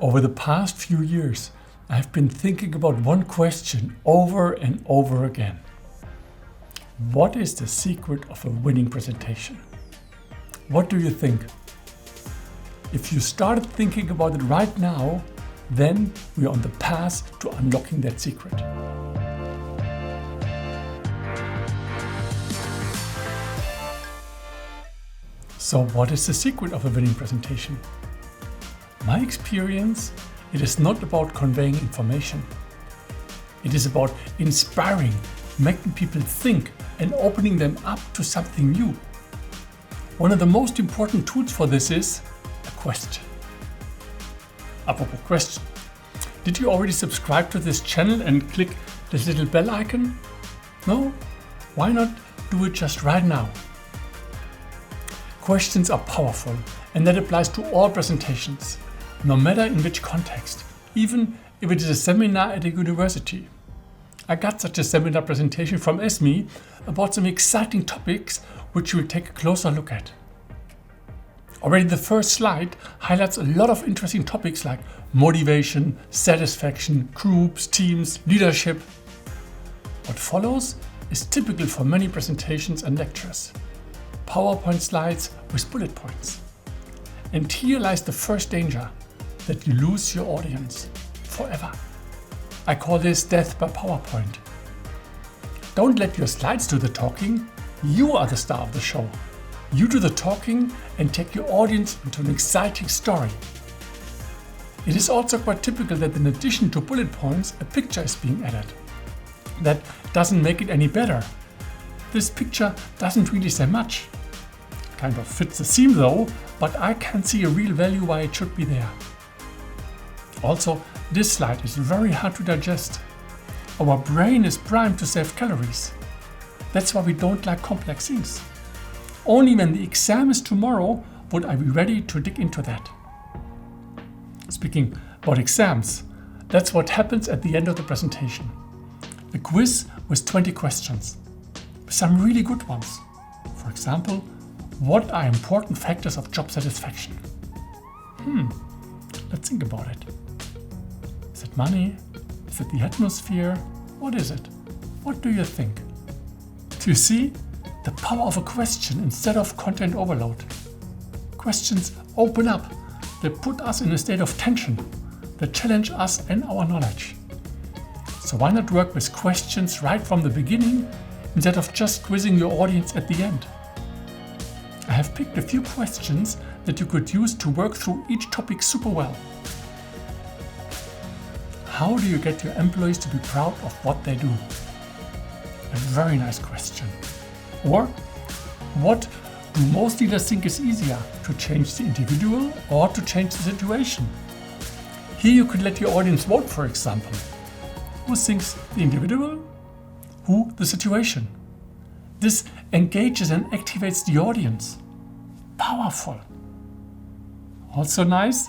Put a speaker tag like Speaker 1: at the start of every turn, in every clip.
Speaker 1: Over the past few years, I've been thinking about one question over and over again. What is the secret of a winning presentation? What do you think? If you started thinking about it right now, then we are on the path to unlocking that secret. So what is the secret of a winning presentation? My experience, it is not about conveying information. It is about inspiring, making people think and opening them up to something new. One of the most important tools for this is a question. Apropos question, did you already subscribe to this channel and click this little bell icon? No? Why not do it just right now? Questions are powerful, and that applies to all presentations, no matter in which context, even if it is a seminar at a university. I got such a seminar presentation from Emee about some exciting topics which we'll take a closer look at. Already the first slide highlights a lot of interesting topics like motivation, satisfaction, groups, teams, leadership. What follows is typical for many presentations and lectures. PowerPoint slides with bullet points. And here lies the first danger, that you lose your audience forever. I call this death by PowerPoint. Don't let your slides do the talking. You are the star of the show. You do the talking and take your audience into an exciting story. It is also quite typical that in addition to bullet points, a picture is being added. That doesn't make it any better. This picture doesn't really say much. It kind of fits the theme though, but I can't see a real value why it should be there. Also, this slide is very hard to digest. Our brain is primed to save calories. That's why we don't like complex things. Only when the exam is tomorrow would I be ready to dig into that. Speaking about exams, that's what happens at the end of the presentation. A quiz with 20 questions, some really good ones. For example, what are important factors of job satisfaction? Let's think about it. Is it money? Is it the atmosphere? What is it? What do you think? Do you see the power of a question instead of content overload? Questions open up. They put us in a state of tension. They challenge us and our knowledge. So why not work with questions right from the beginning instead of just quizzing your audience at the end? I have picked a few questions that you could use to work through each topic super well. How do you get your employees to be proud of what they do? A very nice question. Or, what do most leaders think is easier, to change the individual or to change the situation? Here you could let your audience vote, for example. Who thinks the individual? Who the situation? This engages and activates the audience. Powerful. Also nice,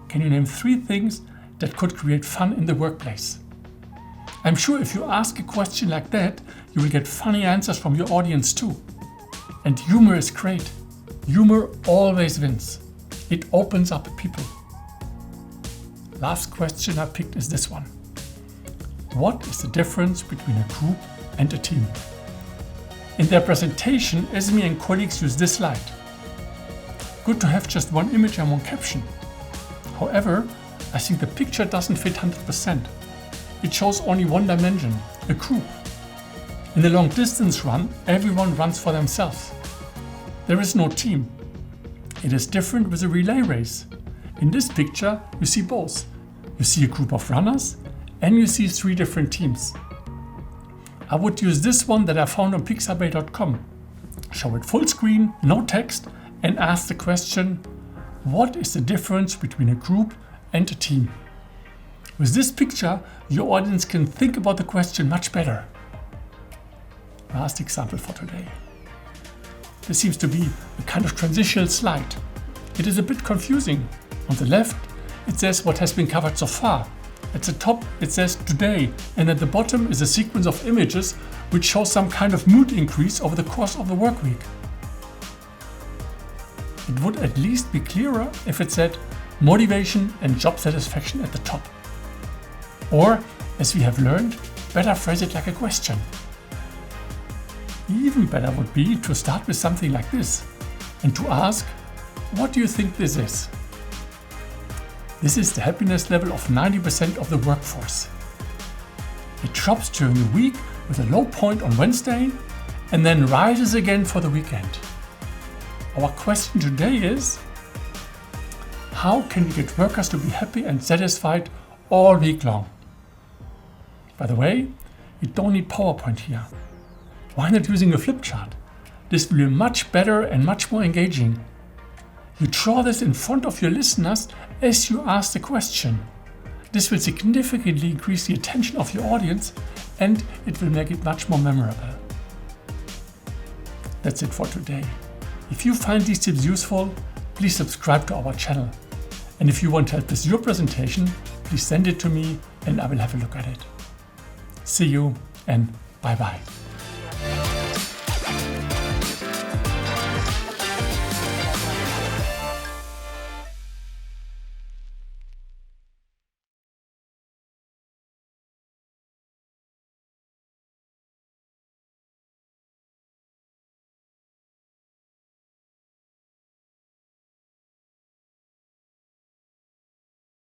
Speaker 1: can you name 3 things that could create fun in the workplace? I'm sure if you ask a question like that, you will get funny answers from your audience too. And humor is great. Humor always wins. It opens up people. Last question I picked is this one. What is the difference between a group and a team? In their presentation, Emee and colleagues use this slide. Good to have just one image and one caption. However, I think the picture doesn't fit 100%. It shows only one dimension, a group. In the long distance run, everyone runs for themselves. There is no team. It is different with a relay race. In this picture, you see both. You see a group of runners and you see 3 different teams. I would use this one that I found on pixabay.com. Show it full screen, no text, and ask the question, what is the difference between a group and a team? With this picture, your audience can think about the question much better. Last example for today. This seems to be a kind of transitional slide. It is a bit confusing. On the left, it says what has been covered so far. At the top, it says today, and at the bottom is a sequence of images which shows some kind of mood increase over the course of the work week. It would at least be clearer if it said, motivation and job satisfaction at the top. Or, as we have learned, better phrase it like a question. Even better would be to start with something like this and to ask, what do you think this is? This is the happiness level of 90% of the workforce. It drops during the week with a low point on Wednesday and then rises again for the weekend. Our question today is, how can we get workers to be happy and satisfied all week long? By the way, you don't need PowerPoint here. Why not using a flip chart? This will be much better and much more engaging. You draw this in front of your listeners as you ask the question. This will significantly increase the attention of your audience and it will make it much more memorable. That's it for today. If you find these tips useful, please subscribe to our channel. And if you want help with your presentation, please send it to me and I will have a look at it. See you and bye-bye.